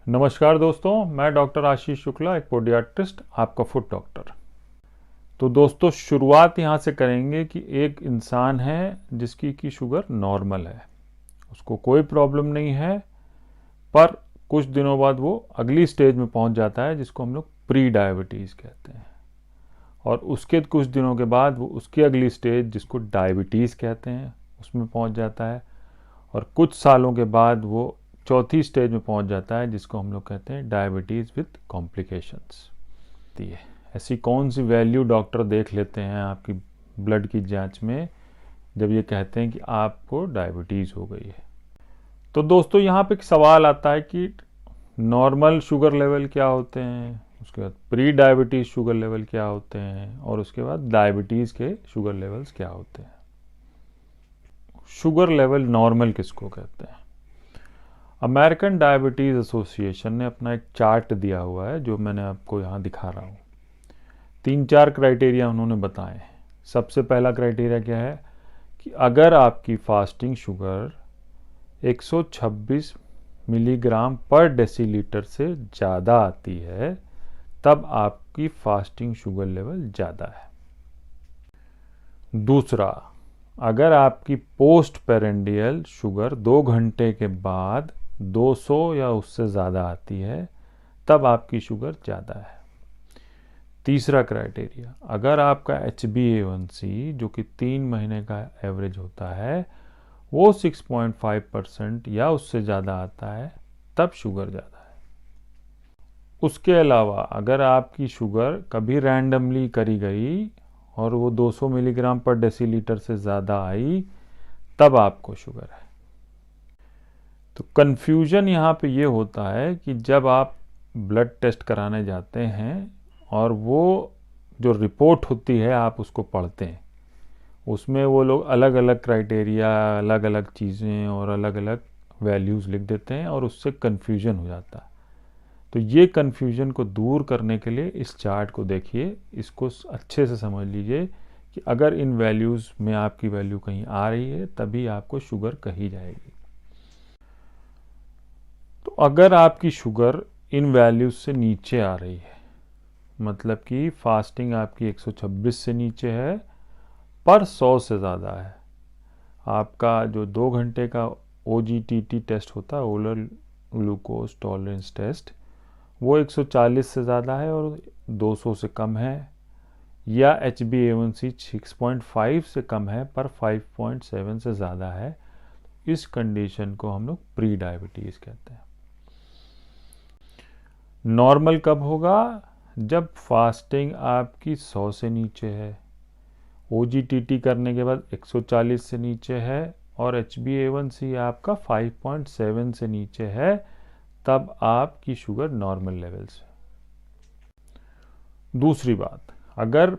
नमस्कार दोस्तों, मैं डॉक्टर आशीष शुक्ला, एक पोडियाट्रिस्ट, आपका फुट डॉक्टर। तो दोस्तों, शुरुआत यहाँ से करेंगे कि एक इंसान है जिसकी की शुगर नॉर्मल है, उसको कोई प्रॉब्लम नहीं है, पर कुछ दिनों बाद वो अगली स्टेज में पहुँच जाता है जिसको हम लोग प्री डायबिटीज़ कहते हैं। और उसके कुछ दिनों के बाद वो उसकी अगली स्टेज जिसको डायबिटीज़ कहते हैं उसमें पहुँच जाता है। और कुछ सालों के बाद वो चौथी स्टेज में पहुंच जाता है जिसको हम लोग कहते हैं डायबिटीज़ विद कॉम्प्लिकेशंस। ऐसी कौन सी वैल्यू डॉक्टर देख लेते हैं आपकी ब्लड की जांच में जब ये कहते हैं कि आपको डायबिटीज़ हो गई है? तो दोस्तों, यहाँ पे एक सवाल आता है कि नॉर्मल शुगर लेवल क्या होते हैं, उसके बाद प्री डायबिटीज़ शुगर लेवल क्या होते हैं, और उसके बाद डायबिटीज़ के शुगर लेवल्स क्या होते हैं। शुगर लेवल नॉर्मल किसको कहते हैं? अमेरिकन डायबिटीज़ एसोसिएशन ने अपना एक चार्ट दिया हुआ है जो मैंने आपको यहाँ दिखा रहा हूँ। 3-4 क्राइटेरिया उन्होंने बताए हैं। सबसे पहला क्राइटेरिया क्या है कि अगर आपकी फास्टिंग शुगर 126 मिलीग्राम पर डेसीलीटर से ज़्यादा आती है तब आपकी फास्टिंग शुगर लेवल ज़्यादा है। दूसरा, अगर आपकी पोस्ट पेरेंडियल शुगर 2 घंटे के बाद 200 या उससे ज़्यादा आती है तब आपकी शुगर ज़्यादा है। तीसरा क्राइटेरिया, अगर आपका HbA1c जो कि 3 महीने का एवरेज होता है वो 6.5% या उससे ज़्यादा आता है तब शुगर ज़्यादा है। उसके अलावा अगर आपकी शुगर कभी रैंडमली करी गई और वो 200 मिलीग्राम पर डेसीलीटर से ज़्यादा आई तब आपको शुगर है। तो कन्फ्यूजन यहाँ पे ये होता है कि जब आप ब्लड टेस्ट कराने जाते हैं और वो जो रिपोर्ट होती है आप उसको पढ़ते हैं, उसमें वो लोग अलग अलग क्राइटेरिया, अलग अलग चीज़ें और अलग अलग वैल्यूज़ लिख देते हैं और उससे कन्फ्यूजन हो जाता है। तो ये कन्फ्यूजन को दूर करने के लिए इस चार्ट को देखिए, इसको अच्छे से समझ लीजिए कि अगर इन वैल्यूज़ में आपकी वैल्यू कहीं आ रही है तभी आपको शुगर कही जाएगी। तो अगर आपकी शुगर इन वैल्यूज़ से नीचे आ रही है, मतलब कि फास्टिंग आपकी 126 से नीचे है पर 100 से ज़्यादा है, आपका जो 2 घंटे का OGTT टेस्ट होता है, ओरल ग्लूकोज टॉलरेंस टेस्ट, वो 140 से ज़्यादा है और 200 से कम है, या HbA1c 6.5 से कम है पर 5.7 से ज़्यादा है, इस कंडीशन को हम लोग प्री डायबिटीज़ कहते हैं। नॉर्मल कब होगा? जब फास्टिंग आपकी 100 से नीचे है, OGTT करने के बाद 140 से नीचे है और HbA1c आपका 5.7 से नीचे है, तब आपकी शुगर नॉर्मल लेवल्स है। दूसरी बात, अगर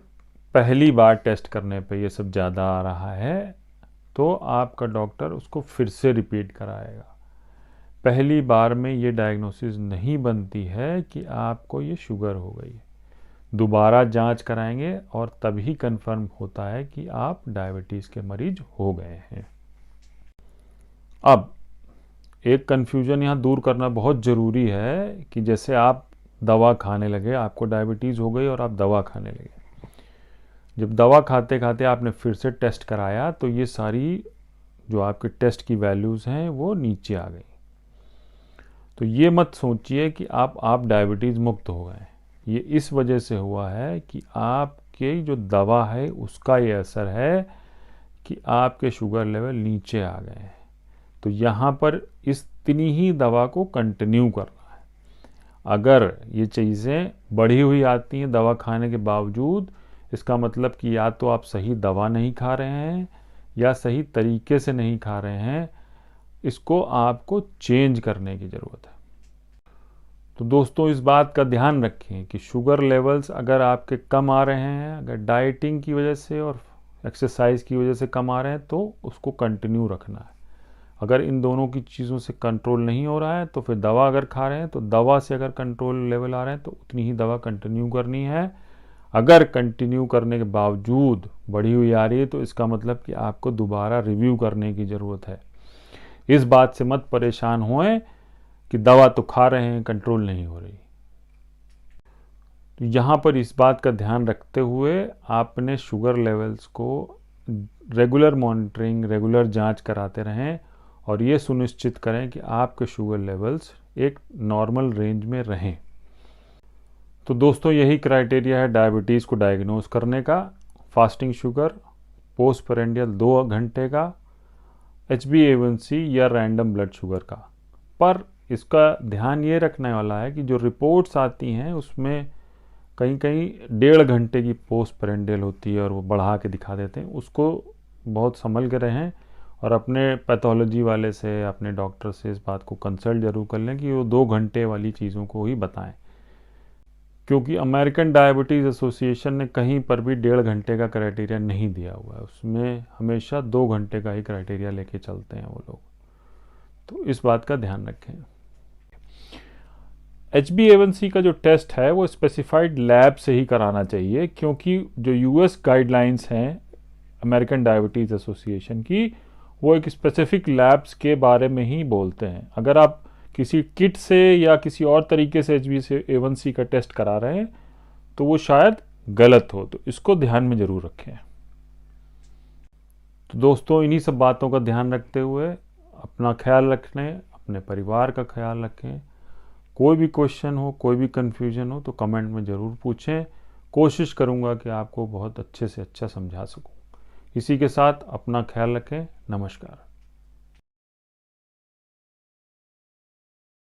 पहली बार टेस्ट करने पे ये सब ज़्यादा आ रहा है तो आपका डॉक्टर उसको फिर से रिपीट कराएगा। पहली बार में ये डायग्नोसिस नहीं बनती है कि आपको ये शुगर हो गई है, दोबारा जांच कराएंगे और तभी कंफर्म होता है कि आप डायबिटीज़ के मरीज हो गए हैं। अब एक कन्फ्यूजन यहाँ दूर करना बहुत ज़रूरी है कि जैसे आप दवा खाने लगे, आपको डायबिटीज़ हो गई और आप दवा खाने लगे, जब दवा खाते खाते आपने फिर से टेस्ट कराया तो ये सारी जो आपके टेस्ट की वैल्यूज़ हैं वो नीचे आ गई। तो ये मत सोचिए कि आप डायबिटीज़ मुक्त हो गए। ये इस वजह से हुआ है कि आपके जो दवा है उसका ये असर है कि आपके शुगर लेवल नीचे आ गए हैं। तो यहाँ पर इतनी ही दवा को कंटिन्यू करना है। अगर ये चीज़ें बढ़ी हुई आती हैं दवा खाने के बावजूद, इसका मतलब कि या तो आप सही दवा नहीं खा रहे हैं या सही तरीके से नहीं खा रहे हैं, इसको आपको चेंज करने की ज़रूरत है। तो दोस्तों, इस बात का ध्यान रखें कि शुगर लेवल्स अगर आपके कम आ रहे हैं, अगर डाइटिंग की वजह से और एक्सरसाइज की वजह से कम आ रहे हैं तो उसको कंटिन्यू रखना है। अगर इन दोनों की चीज़ों से कंट्रोल नहीं हो रहा है तो फिर दवा अगर खा रहे हैं तो दवा से अगर कंट्रोल लेवल आ रहे हैं तो उतनी ही दवा कंटिन्यू करनी है। अगर कंटिन्यू करने के बावजूद बढ़ी हुई आ रही है तो इसका मतलब कि आपको दोबारा रिव्यू करने की ज़रूरत है। इस बात से मत परेशान होएं कि दवा तो खा रहे हैं, कंट्रोल नहीं हो रही। तो यहाँ पर इस बात का ध्यान रखते हुए आपने शुगर लेवल्स को रेगुलर मॉनिटरिंग, रेगुलर जांच कराते रहें और ये सुनिश्चित करें कि आपके शुगर लेवल्स एक नॉर्मल रेंज में रहें। तो दोस्तों यही क्राइटेरिया है डायबिटीज़ को डायग्नोज करने का। फास्टिंग शुगर, पोस्ट पेरेंडियल 2 घंटे का, HbA1c या रैंडम ब्लड शुगर का। पर इसका ध्यान ये रखने वाला है कि जो रिपोर्ट्स आती हैं उसमें कहीं कहीं 1.5 घंटे की पोस्ट पेरेंडियल होती है और वो बढ़ा के दिखा देते हैं। उसको बहुत संभल के रहें और अपने पैथोलॉजी वाले से, अपने डॉक्टर से इस बात को कंसल्ट जरूर कर लें कि वो 2 घंटे वाली चीज़ों को ही बताएं, क्योंकि अमेरिकन डायबिटीज़ एसोसिएशन ने कहीं पर भी 1.5 घंटे का क्राइटेरिया नहीं दिया हुआ है। उसमें हमेशा 2 घंटे का ही क्राइटेरिया लेके चलते हैं वो लोग। तो इस बात का ध्यान रखें। HbA1c का जो टेस्ट है वो स्पेसिफाइड लैब से ही कराना चाहिए, क्योंकि जो US गाइडलाइंस हैं अमेरिकन डायबिटीज़ एसोसिएशन की, वो एक स्पेसिफिक लैब्स के बारे में ही बोलते हैं। अगर आप किसी किट से या किसी और तरीके से HbA1c का टेस्ट करा रहे हैं तो वो शायद गलत हो, तो इसको ध्यान में ज़रूर रखें। तो दोस्तों इन्हीं सब बातों का ध्यान रखते हुए अपना ख्याल रखें, अपने परिवार का ख्याल रखें। कोई भी क्वेश्चन हो, कोई भी कन्फ्यूजन हो तो कमेंट में ज़रूर पूछें। कोशिश करूँगा कि आपको बहुत अच्छे से अच्छा समझा सकूँ। इसी के साथ अपना ख्याल रखें। नमस्कार।